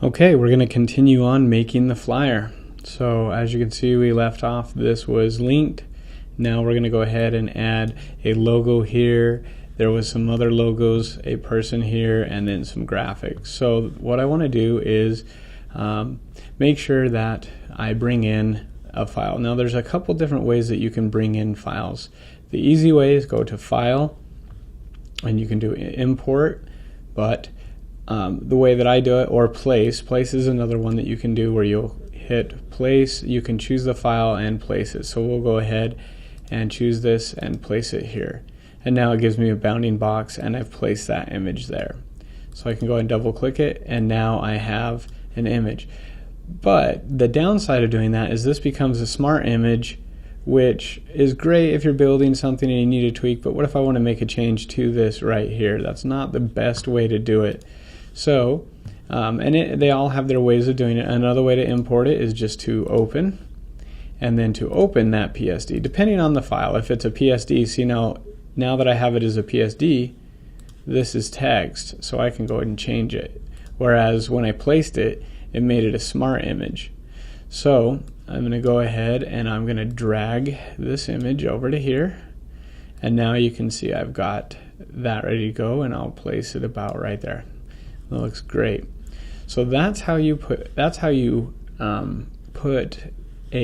Okay, we're going to continue on making the flyer. So as you can see, we left off, this was linked. Now we're going to go ahead and add a logo here. There was some other logos, a person here, and then some graphics. So what I want to do is make sure that I bring in a file. Now there's a couple different ways that you can bring in files. The easy way is go to File, and you can do Import, but the way that I do it, or Place is another one that you can do where you'll hit Place, you can choose the file and place it. So we'll go ahead and choose this and place it here. And now it gives me a bounding box, and I've placed that image there. So I can go and double click it, and now I have an image. But the downside of doing that is this becomes a smart image, which is great if you're building something and you need a tweak, but what if I want to make a change to this right here? That's not the best way to do it. So, they all have their ways of doing it. Another way to import it is just to open, and then to open that PSD, depending on the file. If it's a PSD, see now that I have it as a PSD, this is text, so I can go ahead and change it. Whereas when I placed it, it made it a smart image. So I'm going to go ahead and I'm going to drag this image over to here, and now you can see I've got that ready to go, and I'll place it about right there. That looks great. So that's how you put a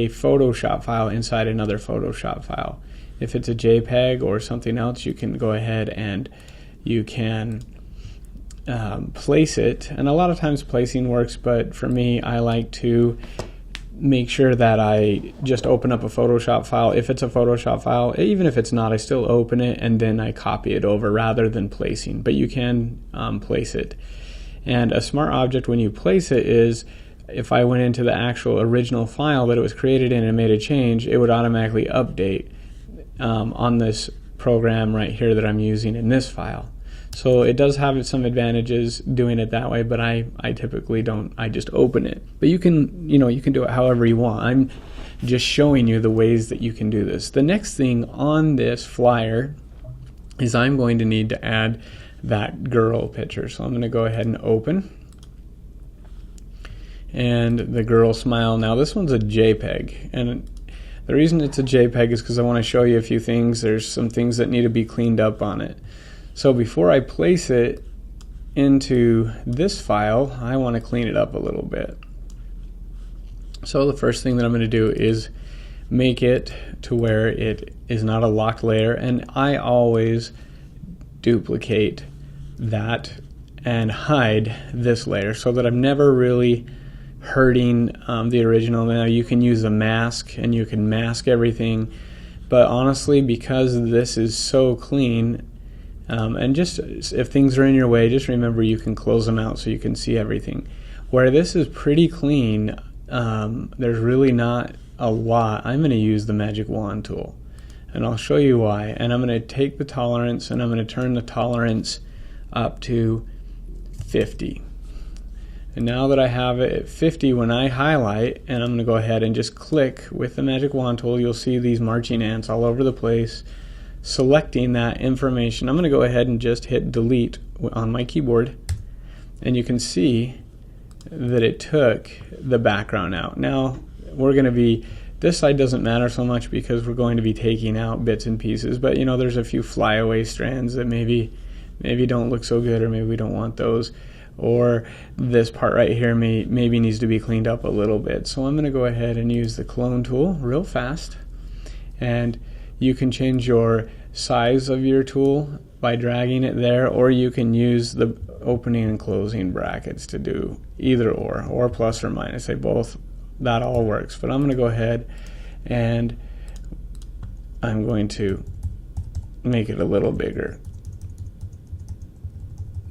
Photoshop file inside another Photoshop file. If it's a JPEG or something else, you can go ahead and you can place it. And a lot of times placing works, but for me, I like to make sure that I just open up a Photoshop file. If it's a Photoshop file, even if it's not, I still open it and then I copy it over rather than placing. But you can place it. And a smart object when you place it is, if I went into the actual original file that it was created in and made a change, it would automatically update on this program right here that I'm using in this file. So it does have some advantages doing it that way, but I typically don't. I just open it. But you can do it however you want. I'm just showing you the ways that you can do this. The next thing on this flyer is I'm going to need to add that girl picture. So I'm going to go ahead and open. And the girl smile. Now this one's a JPEG, and the reason it's a JPEG is because I want to show you a few things. There's some things that need to be cleaned up on it. So before I place it into this file, I want to clean it up a little bit. So the first thing that I'm going to do is make it to where it is not a locked layer, and I always duplicate that and hide this layer so that I'm never really hurting the original. Now you can use a mask and you can mask everything, but honestly, because this is so clean, and just if things are in your way, just remember you can close them out so you can see everything. Where this is pretty clean, there's really not a lot. I'm going to use the magic wand tool, and I'll show you why. And I'm going to take the tolerance and I'm going to turn the tolerance up to 50. And now that I have it at 50, when I highlight, and I'm going to go ahead and just click with the magic wand tool, you'll see these marching ants all over the place, selecting that information. I'm going to go ahead and just hit delete on my keyboard, and you can see that it took the background out. Now we're going to be, this side doesn't matter so much because we're going to be taking out bits and pieces, but there's a few flyaway strands that maybe don't look so good, or maybe we don't want those, or this part right here maybe needs to be cleaned up a little bit. So I'm going to go ahead and use the clone tool real fast, and you can change your size of your tool by dragging it there, or you can use the opening and closing brackets to do either or plus or minus. They both, that all works. But I'm going to go ahead and I'm going to make it a little bigger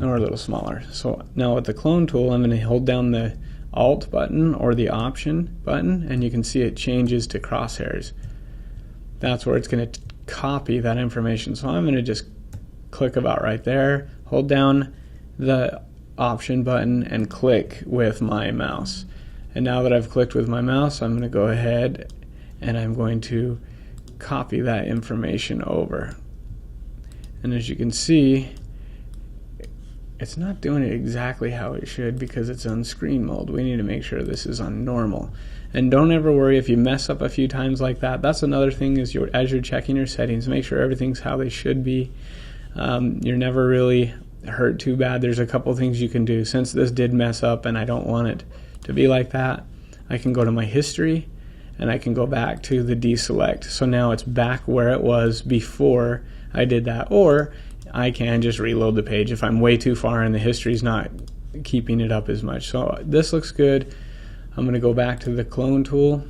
or a little smaller. So now with the clone tool, I'm going to hold down the Alt button or the Option button, and you can see it changes to crosshairs. That's where it's going to copy that information. So I'm going to just click about right there, hold down the Option button, and click with my mouse. And now that I've clicked with my mouse, I'm going to go ahead and I'm going to copy that information over. And as you can see, it's not doing it exactly how it should because it's on screen mode. We need to make sure this is on normal. And don't ever worry if you mess up a few times like that. That's another thing is as you're checking your settings, make sure everything's how they should be. You're never really hurt too bad. There's a couple things you can do. Since this did mess up and I don't want it to be like that, I can go to my history and I can go back to the deselect. So now it's back where it was before I did that. Or I can just reload the page if I'm way too far and the history's not keeping it up as much. So this looks good. I'm going to go back to the clone tool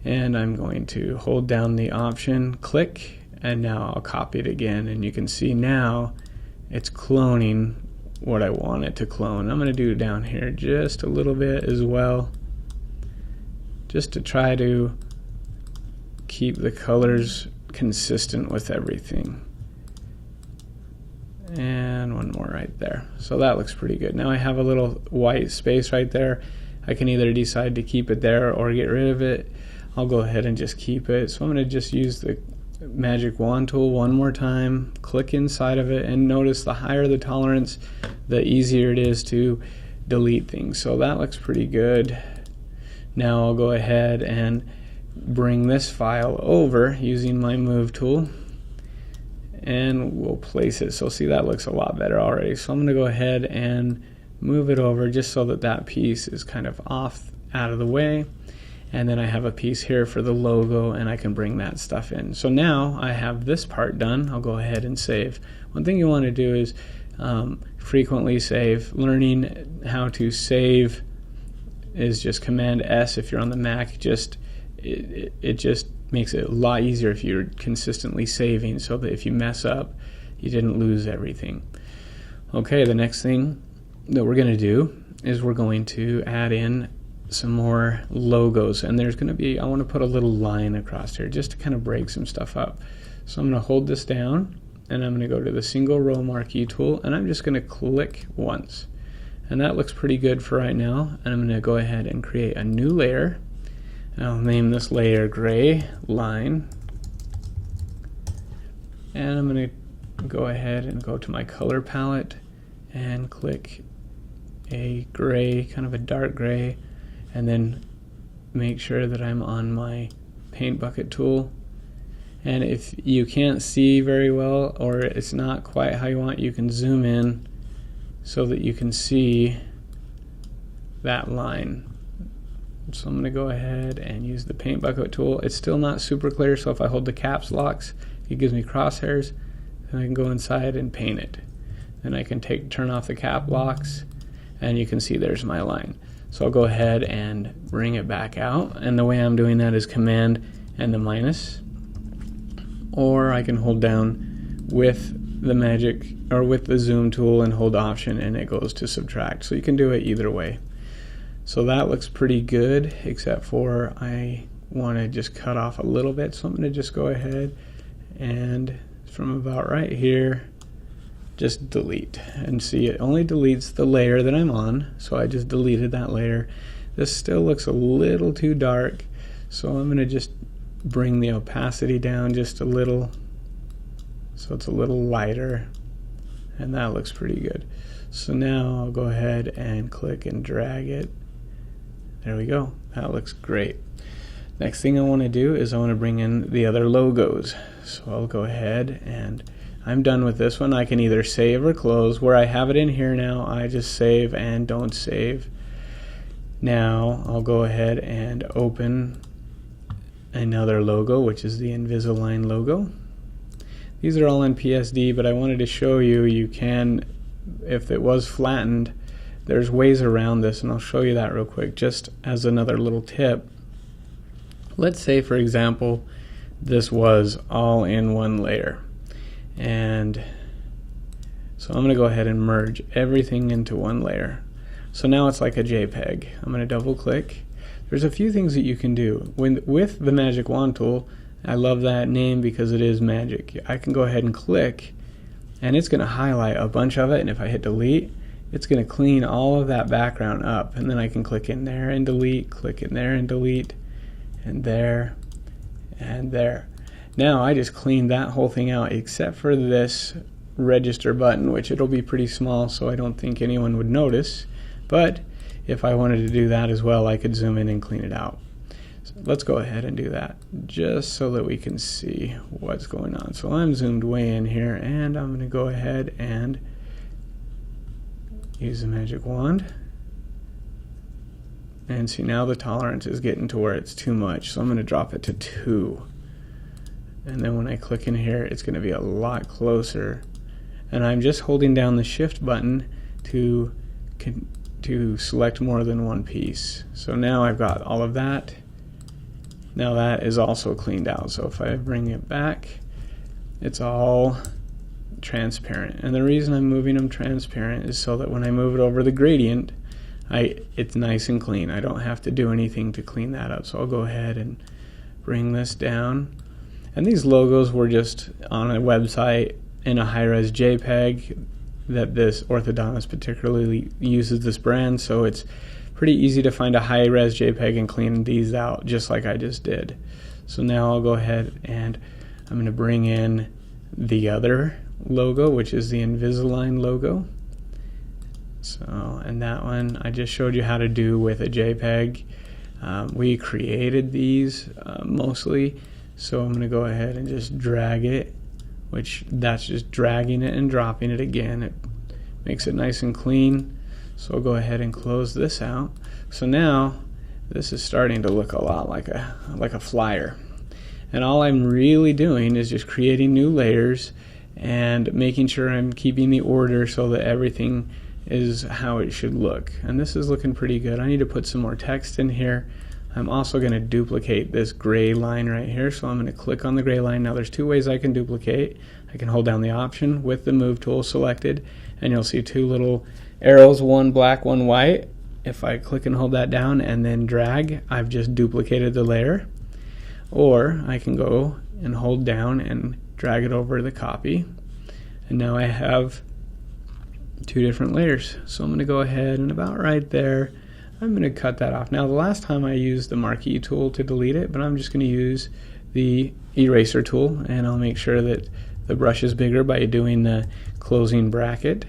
and I'm going to hold down the option, click, and now I'll copy it again, and you can see now it's cloning what I want it to clone. I'm going to do down here just a little bit as well, just to try to keep the colors consistent with everything. And one more right there. So that looks pretty good. Now I have a little white space right there. I can either decide to keep it there or get rid of it. I'll go ahead and just keep it. So I'm going to just use the magic wand tool one more time, click inside of it, and notice the higher the tolerance, the easier it is to delete things. So that looks pretty good. Now I'll go ahead and bring this file over using my move tool, and we'll place it. So see, that looks a lot better already. So I'm going to go ahead and move it over just so that that piece is kind of off out of the way. And then I have a piece here for the logo, and I can bring that stuff in. So now I have this part done. I'll go ahead and save. One thing you want to do is frequently save. Learning how to save is just Command S if you're on the Mac. It just makes it a lot easier if you're consistently saving, so that if you mess up, you didn't lose everything. Okay, the next thing that we're going to do is we're going to add in some more logos, and there's going to be, I want to put a little line across here just to kind of break some stuff up. So I'm going to hold this down, and I'm going to go to the single row marquee tool, and I'm just going to click once, and that looks pretty good for right now. And I'm going to go ahead and create a new layer. I'll name this layer gray line, and I'm going to go ahead and go to my color palette and click a gray, kind of a dark gray, and then make sure that I'm on my paint bucket tool. And if you can't see very well, or it's not quite how you want, you can zoom in so that you can see that line. So I'm going to go ahead and use the paint bucket tool. It's still not super clear, so if I hold the caps locks, it gives me crosshairs, and I can go inside and paint it. Then I can turn off the cap locks, and you can see there's my line. So I'll go ahead and bring it back out, and the way I'm doing that is Command and the minus, or I can hold down with the magic or with the zoom tool and hold option, and it goes to subtract. So you can do it either way. So that looks pretty good, except for I want to just cut off a little bit, so I'm going to just go ahead and from about right here just delete, and see it only deletes the layer that I'm on, so I just deleted that layer. This still looks a little too dark, so I'm going to just bring the opacity down just a little so it's a little lighter, and that looks pretty good. So now I'll go ahead and click and drag it. There we go. That looks great. Next thing I want to do is I want to bring in the other logos. So I'll go ahead, and I'm done with this one. I can either save or close. Where I have it in here now, I just save and don't save. Now I'll go ahead and open another logo, which is the Invisalign logo. These are all in PSD, but I wanted to show you, you can, if it was flattened, there's ways around this, and I'll show you that real quick just as another little tip. Let's say, for example, this was all in one layer, and so I'm going to go ahead and merge everything into one layer. So now it's like a JPEG. I'm going to double click. There's a few things that you can do with the magic wand tool. I love that name because it is magic. I can go ahead and click, and it's going to highlight a bunch of it, and if I hit delete, it's going to clean all of that background up, and then I can click in there and delete, click in there and delete, and there and there. Now I just cleaned that whole thing out except for this register button, which it'll be pretty small, so I don't think anyone would notice. But if I wanted to do that as well, I could zoom in and clean it out. So let's go ahead and do that, just so that we can see what's going on. So I'm zoomed way in here, and I'm going to go ahead and use the magic wand. And see, now the tolerance is getting to where it's too much, so I'm going to drop it to 2. And then when I click in here, it's going to be a lot closer. And I'm just holding down the shift button to select more than one piece. So now I've got all of that. Now that is also cleaned out. So if I bring it back, it's all transparent. And the reason I'm moving them transparent is so that when I move it over the gradient, it's nice and clean. I don't have to do anything to clean that up. So I'll go ahead and bring this down. And these logos were just on a website in a high-res JPEG that this orthodontist particularly uses this brand, so it's pretty easy to find a high-res JPEG and clean these out just like I just did. So now I'll go ahead and I'm going to bring in the other logo, which is the Invisalign logo. So, and that one I just showed you how to do with a JPEG. We created these mostly, so I'm going to go ahead and just drag it, which that's just dragging it and dropping it again. It makes it nice and clean. So I'll go ahead and close this out. So now this is starting to look a lot like a flyer. And all I'm really doing is just creating new layers and making sure I'm keeping the order so that everything is how it should look. And this is looking pretty good. I need to put some more text in here. I'm also going to duplicate this gray line right here, so I'm going to click on the gray line. Now there's 2 ways I can duplicate. I can hold down the option with the move tool selected, and you'll see 2 little arrows, one black, one white. If I click and hold that down and then drag, I've just duplicated the layer. Or I can go and hold down and drag it over the copy, and now I have 2 different layers. So I'm going to go ahead and about right there, I'm going to cut that off. Now the last time I used the marquee tool to delete it, but I'm just going to use the eraser tool, and I'll make sure that the brush is bigger by doing the closing bracket,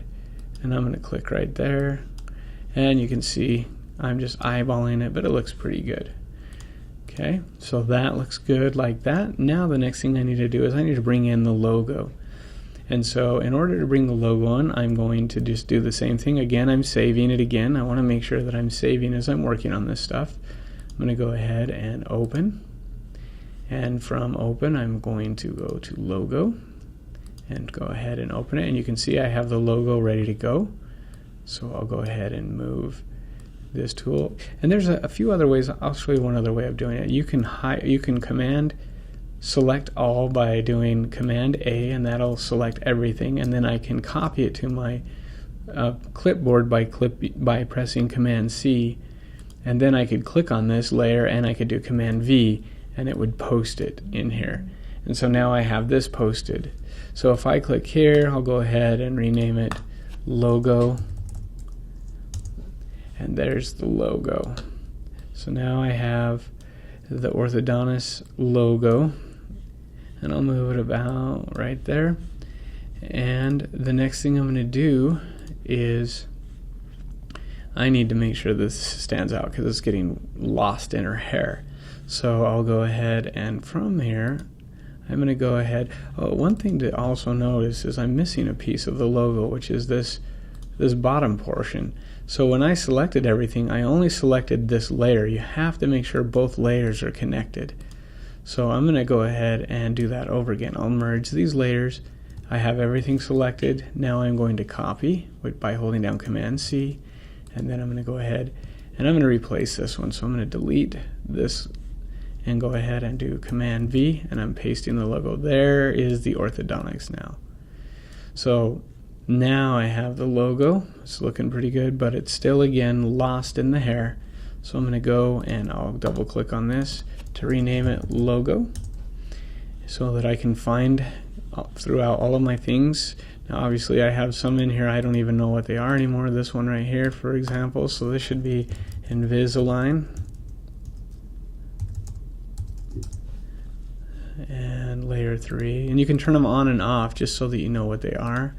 and I'm going to click right there, and you can see I'm just eyeballing it, but it looks pretty good. Okay, so that looks good like that. Now the next thing I need to do is I need to bring in the logo. And so in order to bring the logo in, I'm going to just do the same thing. Again, I'm saving it again. I want to make sure that I'm saving as I'm working on this stuff. I'm going to go ahead and open. And from open, I'm going to go to logo and go ahead and open it. And you can see I have the logo ready to go. So I'll go ahead and move this tool. And there's a few other ways. I'll show you one other way of doing it. You can command select all by doing Command A, and that'll select everything, and then I can copy it to my clipboard by pressing Command C, and then I could click on this layer and I could do Command V, and it would post it in here. And so now I have this posted. So if I click here, I'll go ahead and rename it logo, and there's the logo. So now I have the orthodontist logo, and I'll move it about right there. And the next thing I'm going to do is I need to make sure this stands out because it's getting lost in her hair. So I'll go ahead, and from here I'm going to go ahead. Oh, one thing to also notice is I'm missing a piece of the logo, which is this bottom portion. So when I selected everything, I only selected this layer. You have to make sure both layers are connected. So I'm going to go ahead and do that over again. I'll merge these layers. I have everything selected. Now I'm going to copy by holding down Command C, and then I'm going to go ahead and I'm going to replace this one. So I'm going to delete this and go ahead and do Command V, and I'm pasting the logo. There is the orthodontics now. So now I have the logo. It's looking pretty good, but it's still again lost in the hair. So I'm going to go and I'll double click on this to rename it logo so that I can find throughout all of my things. Now obviously I have some in here I don't even know what they are anymore. This one right here, for example, so this should be Invisalign. and layer 3, and you can turn them on and off just so that you know what they are.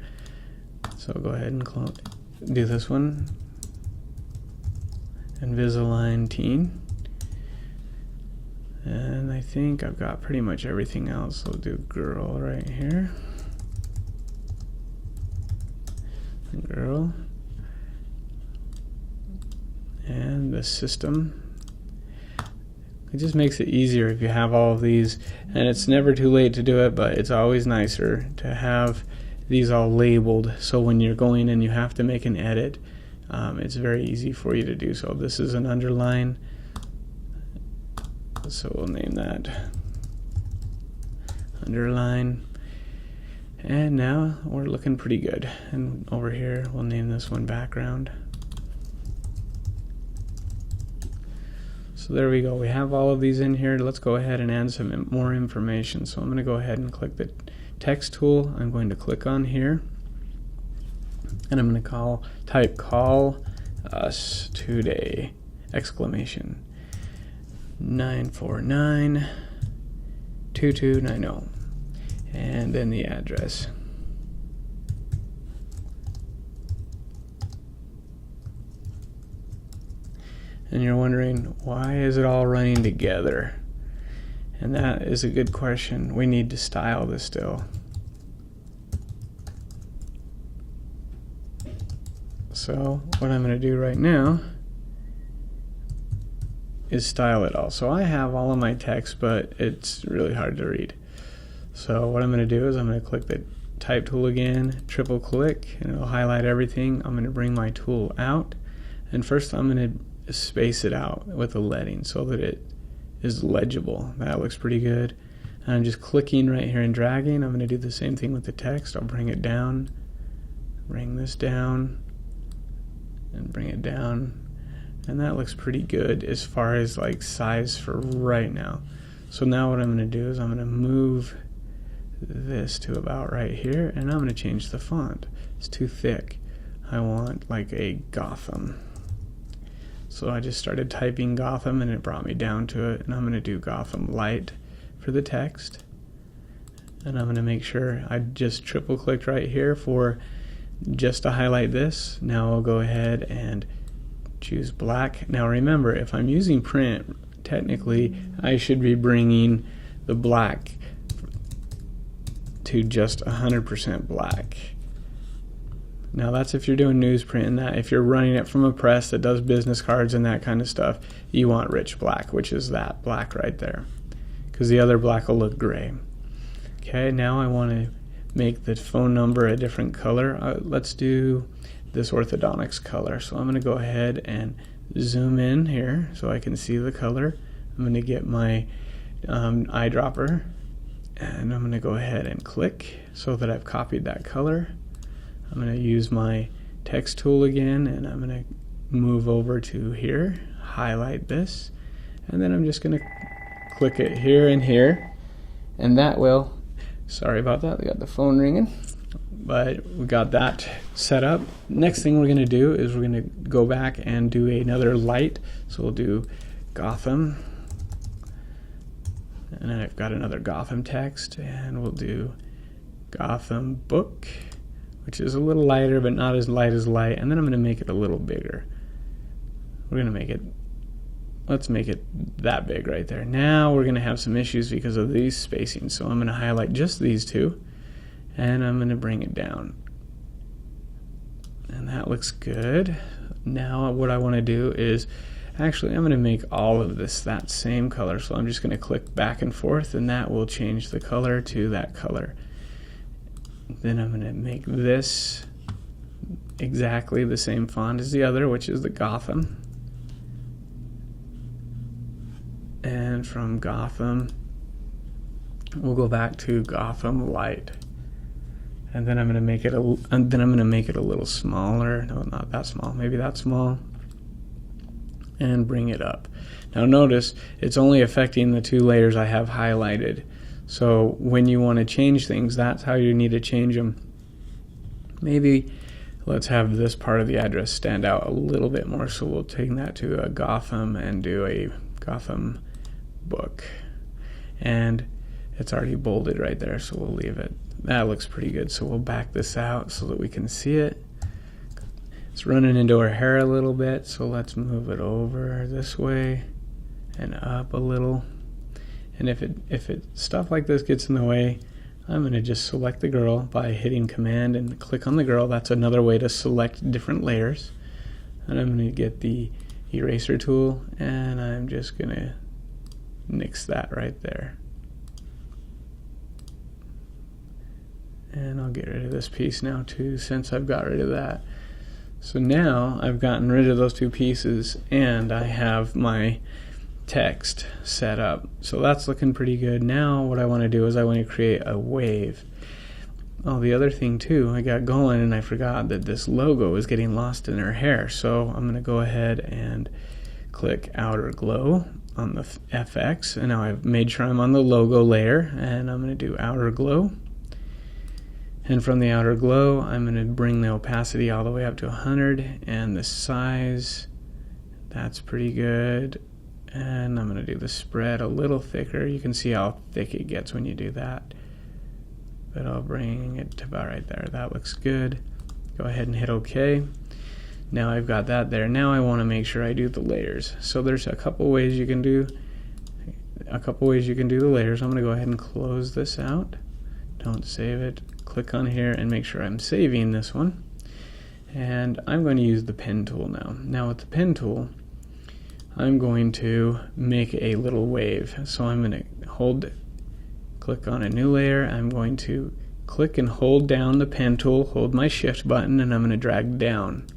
So go ahead and do this one, Invisalign teen, and I think I've got pretty much everything else. So we'll do girl right here, girl, and the system. It just makes it easier if you have all of these, and it's never too late to do it, but it's always nicer to have these all labeled, so when you're going and you have to make an edit, it's very easy for you to do so. This is an underline, so we'll name that underline, and now we're looking pretty good. And over here we'll name this one background. So there we go. We have all of these in here. Let's go ahead and add some more information. So I'm going to go ahead and click the text tool. I'm going to click on here, and I'm going to type call us today, exclamation 949-2290, and then the address. And you're wondering, why is it all running together? And that is a good question. We need to style this still. So what I'm going to do right now is style it all. So I have all of my text, but it's really hard to read. So what I'm going to do is I'm going to click the type tool again, triple click, and it'll highlight everything. I'm going to bring my tool out, and first I'm going to space it out with a leading so that it is legible. That looks pretty good. And I'm just clicking right here and dragging. I'm going to do the same thing with the text. I'll bring it down, bring this down, and bring it down, and that looks pretty good as far as like size for right now. So now what I'm going to do is I'm going to move this to about right here, and I'm going to change the font. It's too thick. I want like a Gotham. So I just started typing Gotham, and it brought me down to it, and I'm going to do Gotham Light for the text, and I'm going to make sure I just triple clicked right here for just to highlight this. Now I'll go ahead and choose black. Now remember, if I'm using print, technically I should be bringing the black to just 100% black. Now that's if you're doing newsprint, and that if you're running it from a press that does business cards and that kind of stuff, you want rich black, which is that black right there, because the other black will look gray. Okay, now I want to make the phone number a different color. Let's do this orthodontics color. So I'm going to go ahead and zoom in here so I can see the color. I'm going to get my eyedropper, and I'm going to go ahead and click so that I've copied that color. I'm going to use my text tool again, and I'm going to move over to here, highlight this, and then I'm just going to click it here and here, and that will, sorry about that, we got the phone ringing, but we got that set up. Next thing we're going to do is we're going to go back and do another light. So we'll do Gotham, and then I've got another Gotham text, and we'll do Gotham book, which is a little lighter but not as light as light, and then I'm going to make it a little bigger. We're going to make it, let's make it that big right there. Now we're going to have some issues because of these spacing, so I'm going to highlight just these two, and I'm going to bring it down. And that looks good. Now what I want to do is, actually I'm going to make all of this that same color, so I'm just going to click back and forth, and that will change the color to that color. Then I'm going to make this exactly the same font as the other, which is the Gotham. And from Gotham, we'll go back to Gotham Light. And then I'm going to make it a little smaller. No, not that small. Maybe that small. And bring it up. Now notice it's only affecting the two layers I have highlighted. So when you want to change things, that's how you need to change them. Maybe let's have this part of the address stand out a little bit more. So we'll take that to a Gotham and do a Gotham book. And It's already bolded right there, so we'll leave it. That looks pretty good, so we'll back this out so that we can see it. It's running into her hair a little bit, so let's move it over this way and up a little. And if stuff like this gets in the way, I'm going to just select the girl by hitting Command and click on the girl. That's another way to select different layers. And I'm going to get the eraser tool, and I'm just going to nix that right there. And I'll get rid of this piece now too, since I've got rid of that. So now I've gotten rid of those two pieces, and I have my text set up. So that's looking pretty good. Now what I want to do is I want to create a wave. Oh, the other thing too, I got going and I forgot that this logo is getting lost in her hair. So I'm going to go ahead and click Outer Glow on the FX, and now I've made sure I'm on the logo layer, and I'm going to do Outer Glow. And from the outer glow, I'm going to bring the opacity all the way up to 100, and the size, that's pretty good. And I'm going to do the spread a little thicker. You can see how thick it gets when you do that. But I'll bring it to about right there. That looks good. Go ahead and hit OK. Now I've got that there. Now I want to make sure I do the layers. So there's a couple ways you can do the layers. I'm going to go ahead and close this out. Don't save it. Click on here and make sure I'm saving this one. And I'm going to use the pen tool now. Now with the pen tool, I'm going to make a little wave. So I'm going to click on a new layer. I'm going to click and hold down the pen tool, hold my shift button, and I'm going to drag down.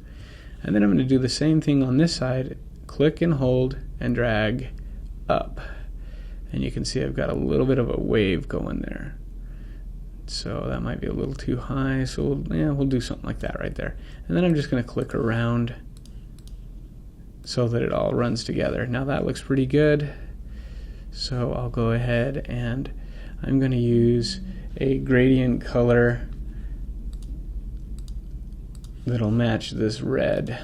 And then I'm going to do the same thing on this side, click and hold and drag up. And you can see I've got a little bit of a wave going there. So that might be a little too high, so we'll do something like that right there. And then I'm just going to click around so that it all runs together. Now that looks pretty good. So I'll go ahead and I'm going to use a gradient color that'll match this red.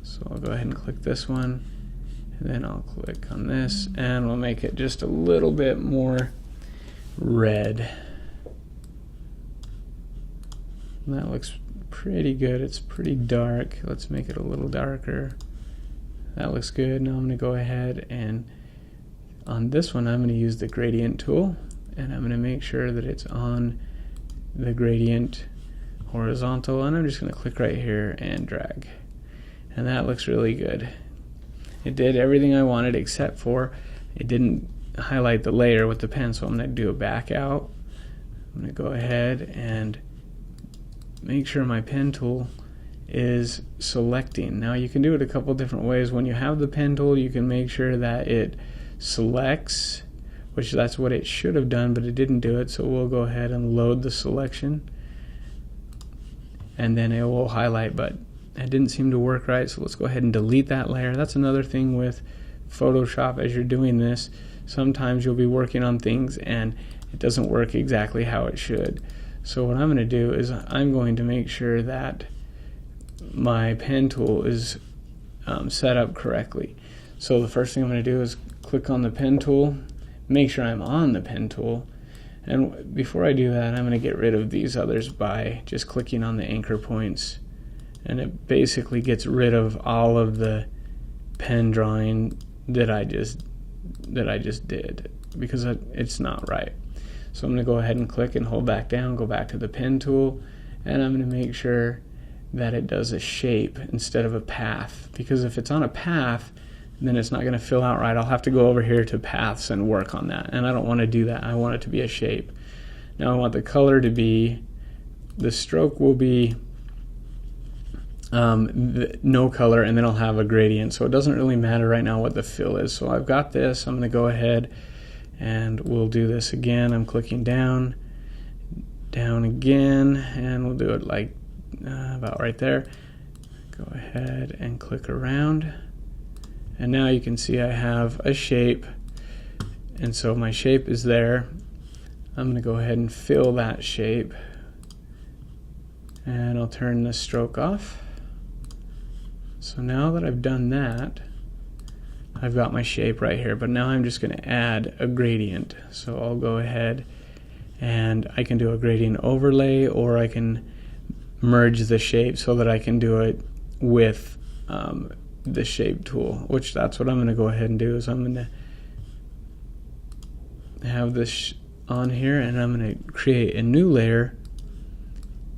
So I'll go ahead and click this one, and then I'll click on this, and we'll make it just a little bit more red. And that looks pretty good. It's pretty dark. Let's make it a little darker. That looks good. Now I'm going to go ahead and on this one I'm going to use the gradient tool, and I'm going to make sure that it's on the gradient horizontal, and I'm just going to click right here and drag. And that looks really good. It did everything I wanted except for it didn't highlight the layer with the pen, so I'm going to do a back out. I'm going to go ahead and make sure my pen tool is selecting. Now you can do it a couple different ways. When you have the pen tool, you can make sure that it selects, which that's what it should have done, but it didn't do it, so we'll go ahead and load the selection, and then it will highlight, but it didn't seem to work right, so let's go ahead and delete that layer. That's another thing with Photoshop. As you're doing this, sometimes you'll be working on things and it doesn't work exactly how it should. So what I'm going to do is I'm going to make sure that my pen tool is set up correctly. So the first thing I'm going to do is click on the pen tool, make sure I'm on the pen tool, and before I do that I'm going to get rid of these others by just clicking on the anchor points, and it basically gets rid of all of the pen drawing that I just did, because it's not right. So I'm going to go ahead and click and hold back down, go back to the pen tool, and I'm going to make sure that it does a shape instead of a path, because if it's on a path then it's not going to fill out right. I'll have to go over here to paths and work on that, and I don't want to do that. I want it to be a shape. Now I want the color to be, the stroke will be no color, and then I'll have a gradient, so it doesn't really matter right now what the fill is. So I've got this. I'm going to go ahead and we'll do this again. I'm clicking down again, and we'll do it like about right there. Go ahead and click around, and now you can see I have a shape, and so my shape is there. I'm going to go ahead and fill that shape, and I'll turn the stroke off. So now that I've done that, I've got my shape right here, but now I'm just going to add a gradient. So I'll go ahead and I can do a gradient overlay, or I can merge the shape so that I can do it with the shape tool, which that's what I'm going to go ahead and do. Is I'm going to have this on here, and I'm going to create a new layer,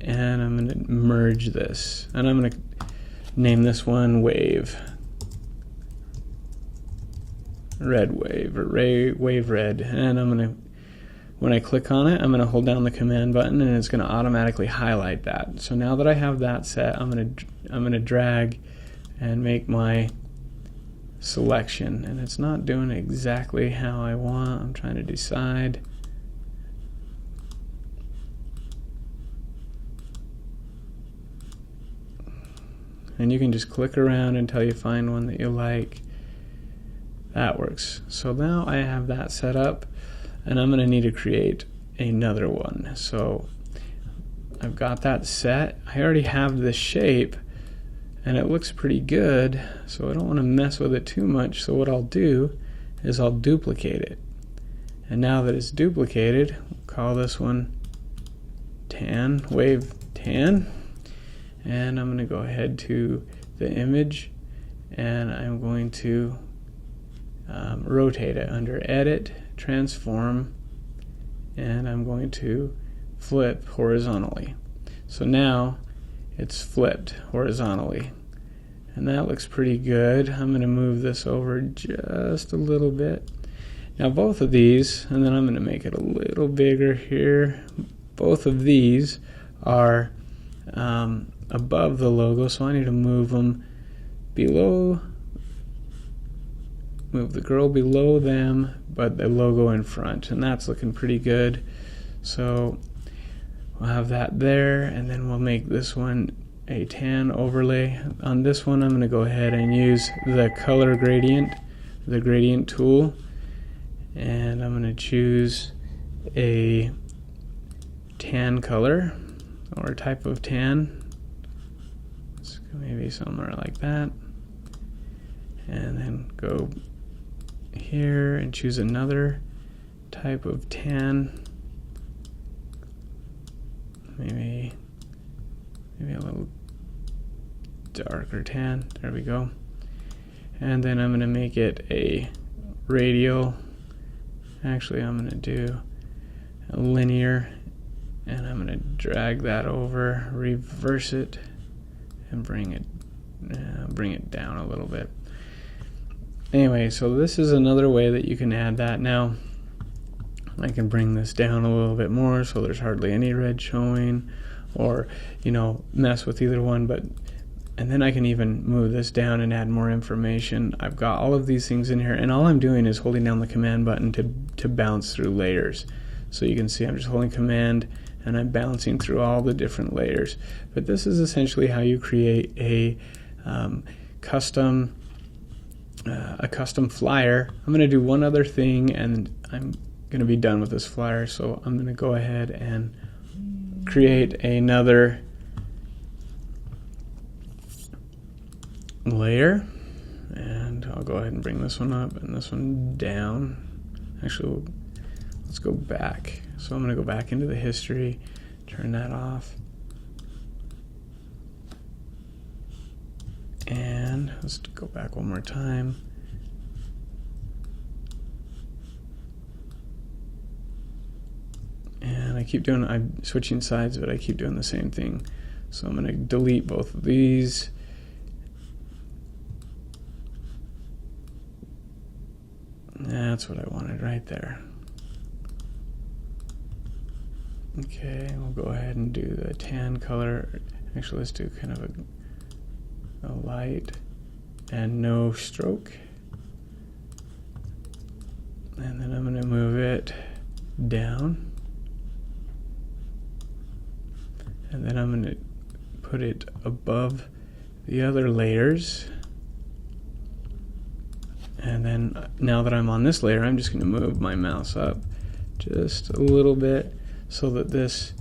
and I'm going to merge this, and I'm going to name this one wave, red wave, or wave red. And I'm going to, when I click on it, I'm going to hold down the command button, and it's going to automatically highlight that. So now that I have that set, I'm going to drag and make my selection, and it's not doing exactly how I want. I'm trying to decide. And you can just click around until you find one that you like. That works. So now I have that set up, and I'm going to need to create another one. So I've got that set. I already have this shape, and it looks pretty good, so I don't want to mess with it too much. So what I'll do is I'll duplicate it. And now that it's duplicated, we'll call this one tan, wave tan. And I'm going to go ahead to the image, and I'm going to rotate it under Edit, Transform, and I'm going to flip horizontally. So now it's flipped horizontally, and that looks pretty good. I'm going to move this over just a little bit. Now both of these, and then I'm going to make it a little bigger here, both of these are above the logo, so I need to move them below, move the girl below them, but the logo in front, and that's looking pretty good. So we'll have that there, and then we'll make this one a tan overlay. On this one, I'm going to go ahead and use the color gradient, the gradient tool, and I'm going to choose a tan color, or a type of tan. Maybe somewhere like that, and then go here and choose another type of tan, maybe a little darker tan. There we go. And then I'm going to make it a radial. Actually, I'm going to do a linear, and I'm going to drag that over, reverse it, and bring it down a little bit. Anyway, so this is another way that you can add that. Now I can bring this down a little bit more so there's hardly any red showing, or mess with either one, and then I can even move this down and add more information. I've got all of these things in here, and all I'm doing is holding down the command button to bounce through layers. So you can see I'm just holding command and I'm bouncing through all the different layers. But this is essentially how you create a custom flyer. I'm going to do one other thing, and I'm going to be done with this flyer. So I'm going to go ahead and create another layer, and I'll go ahead and bring this one up and this one down. Actually, let's go back. So I'm going to go back into the history, turn that off, and let's go back one more time. And I'm switching sides, but I keep doing the same thing. So I'm going to delete both of these. That's what I wanted right there. Okay, we'll go ahead and do the tan color. Actually, let's do kind of a light and no stroke. And then I'm going to move it down. And then I'm going to put it above the other layers. And then now that I'm on this layer, I'm just going to move my mouse up just a little bit so that this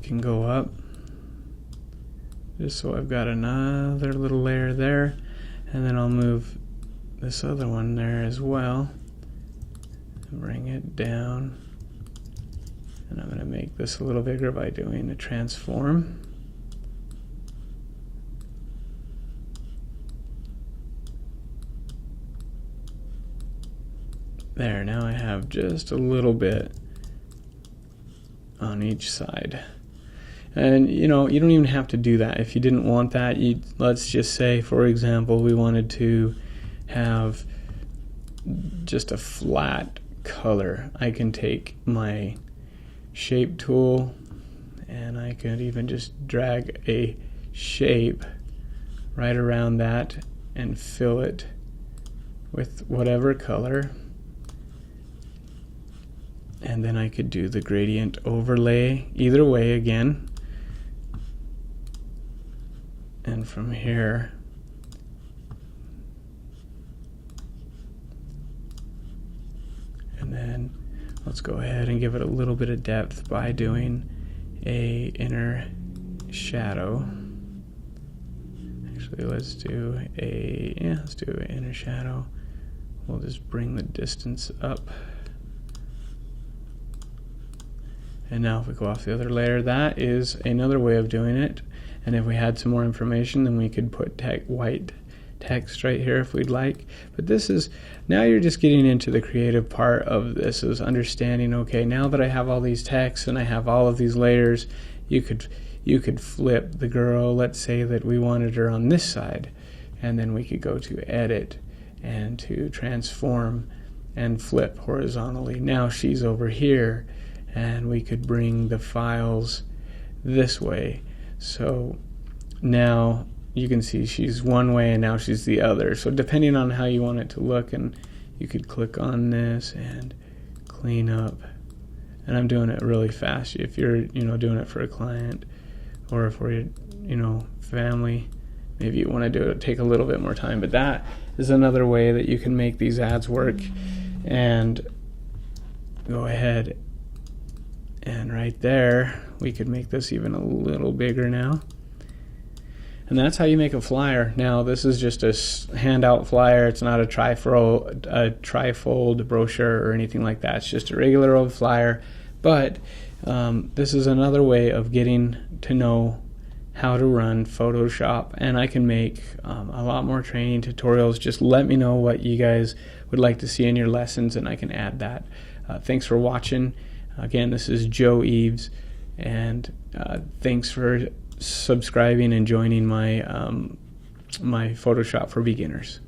can go up. Just so I've got another little layer there. And then I'll move this other one there as well. Bring it down. And I'm going to make this a little bigger by doing a transform. There, now I have just a little bit on each side. And you know, you don't even have to do that. If you didn't want that, let's just say, for example, we wanted to have just a flat color. I can take my shape tool and I could even just drag a shape right around that and fill it with whatever color. And then I could do the gradient overlay either way again. And from here, and then let's go ahead and give it a little bit of depth by doing a inner shadow. Actually, let's do an inner shadow. We'll just bring the distance up. And now if we go off the other layer, that is another way of doing it. And if we had some more information, then we could put white text right here if we'd like. But this is, now you're just getting into the creative part of this, is understanding, okay, now that I have all these texts and I have all of these layers, you could flip the girl. Let's say that we wanted her on this side, and then we could go to edit and to transform and flip horizontally. Now she's over here, and we could bring the files this way. So now you can see she's one way and now she's the other. So depending on how you want it to look, and you could click on this and clean up. And I'm doing it really fast. If you're doing it for a client or for your family, maybe you want to do it, take a little bit more time. But that is another way that you can make these ads work. And go ahead, and right there we could make this even a little bigger now. And that's how you make a flyer. Now this is just a handout flyer. It's not a trifold brochure or anything like that. It's just a regular old flyer. But this is another way of getting to know how to run Photoshop. And I can make a lot more training tutorials. Just let me know what you guys would like to see in your lessons, and I can add that. Thanks for watching. Again, this is Joe Eves, and thanks for subscribing and joining my my Photoshop for Beginners.